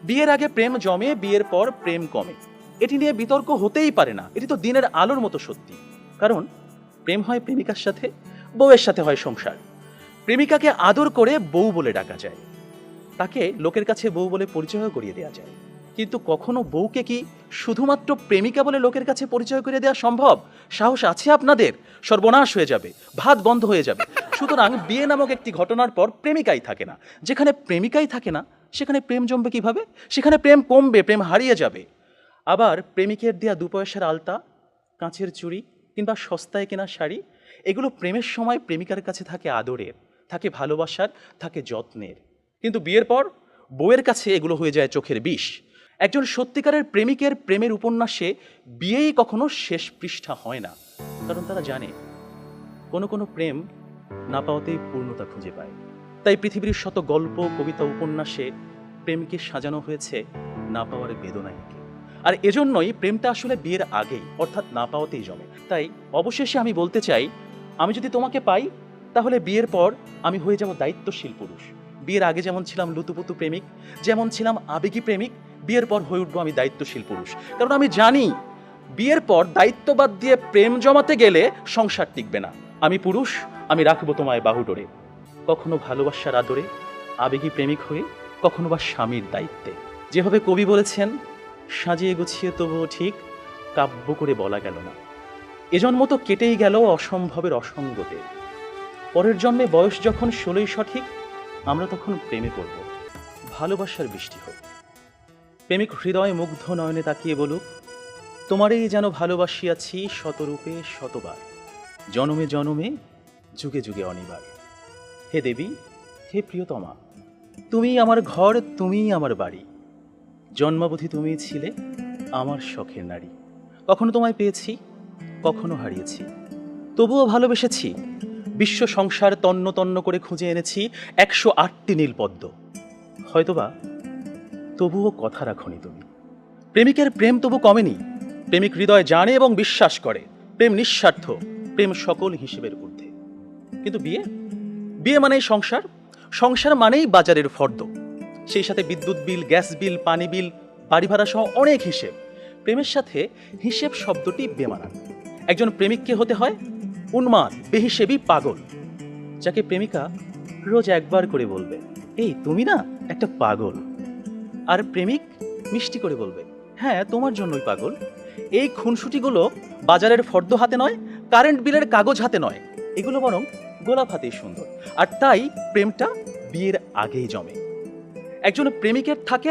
বিয়ের আগে প্রেম জমে, বিয়ের পর প্রেম কমে। এটি নিয়ে বিতর্ক হতেই পারে না, এটি তো দিনের আলোর মতো সত্যি। কারণ প্রেম হয় প্রেমিকার সাথে, বউয়ের সাথে হয় সংসার। প্রেমিকাকে আদর করে বউ বলে ডাকা যায়, তাকে লোকের কাছে বউ বলে পরিচয় করিয়ে দেওয়া যায়। কিন্তু কখনো বউকে কি শুধুমাত্র প্রেমিকা বলে লোকের কাছে পরিচয় করে দেওয়া সম্ভব? সাহস আছে আপনাদের? সর্বনাশ হয়ে যাবে, ভাত বন্ধ হয়ে যাবে। সুতরাং বিয়ে নামক একটি ঘটনার পর প্রেমিকাই থাকে না। যেখানে প্রেমিকাই থাকে না, সেখানে প্রেম জমবে কিভাবে? সেখানে প্রেম কমবে, প্রেম হারিয়ে যাবে। আবার প্রেমিকের দেয়া 2 পয়সার আলতা, কাঁচের চুড়ি কিংবা সস্তায় কেনা শাড়ি, এগুলো প্রেমের সময় প্রেমিকার কাছে থাকে আদরের, থাকে ভালোবাসার, থাকে যত্নের। কিন্তু বিয়ের পর বউয়ের কাছে এগুলো হয়ে যায় চোখের বিষ। একজন সত্যিকারের প্রেমিকের প্রেমের উপন্যাসে বিয়েই কখনো শেষ পৃষ্ঠা হয় না। কারণ তারা জানে কোনো কোনো প্রেম না পাওয়াতেই পূর্ণতা খুঁজে পায়। তাই পৃথিবীর শত গল্প, কবিতা, উপন্যাসে প্রেমকে সাজানো হয়েছে না পাওয়ার বেদনায়। আর এজন্যই প্রেমটা আসলে বিয়ের আগেই, অর্থাৎ না পাওয়াতেই জমে। তাই অবশেষে আমি বলতে চাই, আমি যদি তোমাকে পাই তাহলে বিয়ের পর আমি হয়ে যাব দায়িত্বশীল পুরুষ। বিয়ের আগে যেমন ছিলাম লুতুপুতু প্রেমিক, যেমন ছিলাম আবেগী প্রেমিক, বিয়ের পর হয়ে উঠবো আমি দায়িত্বশীল পুরুষ। কারণ আমি জানি বিয়ের পর দায়িত্ববাদ দিয়ে প্রেম জমাতে গেলে সংসার টিকবে না। আমি পুরুষ, আমি রাখবো তোমায় বাহুডোরে, কখনো ভালোবাসার আদরে, আবেগী প্রেমিক হয়ে, কখনো বা স্বামীর দায়িত্বে। যেভাবে কবি বলেছেন, সাজিয়ে গুছিয়ে তবুও ঠিক কাব্য করে বলা গেল না। এজন্ম তো কেটেই গেল অসম্ভবের অসঙ্গতে। পরের জন্মে বয়স যখন 16ই সঠিক, আমরা তখন প্রেমে পড়ব। ভালোবাসার বৃষ্টি হোক, প্রেমিক হৃদয় মুগ্ধ নয়নে তাকিয়ে বলুক, তোমারই যেন ভালোবাসিয়াছি শতরূপে শতবার, জনমে জনমে যুগে যুগে অনিবার। হে দেবী, হে প্রিয়তমা, তুমিই আমার ঘর, তুমিই আমার বাড়ি। জন্মাবধি তুমি ছিলে আমার শখের নারী। কখনো তোমায় পেয়েছি, কখনো হারিয়েছি, তবুও ভালোবেসেছি। বিশ্ব সংসার তন্ন তন্ন করে খুঁজে এনেছি 108টি নীলপদ্ম। হয়তোবা তবুও কথা রাখনি তুমি। প্রেমিকের প্রেম তবু কমেনি। প্রেমিক হৃদয় জানে এবং বিশ্বাস করে প্রেম নিঃস্বার্থ, প্রেম সকল হিসেবের ঊর্ধ্বে। কিন্তু বিয়ে, বিয়ে মানেই সংসার, সংসার মানেই বাজারের ফর্দ, সেই সাথে বিদ্যুৎ বিল, গ্যাস বিল, পানি বিল, বাড়ি ভাড়া সহ অনেক হিসেব। প্রেমের সাথে হিসেব শব্দটি বেমানান। একজন প্রেমিককে হতে হয় উন্মাদ, বেহিসেবি, পাগল, যাকে প্রেমিকা রোজ একবার করে বলবে, এই তুমি না একটা পাগল। আর প্রেমিক মিষ্টি করে বলবে, হ্যাঁ তোমার জন্যই পাগল। এই খুনসুটিগুলো বাজারের ফর্দ হাতে নয়, কারেন্ট বিলের কাগজ হাতে নয়, এগুলো বরং গোলাপ হাতেই সুন্দর। আর তাই প্রেমটা বিয়ের আগেই জমে। একজন প্রেমিকের থাকে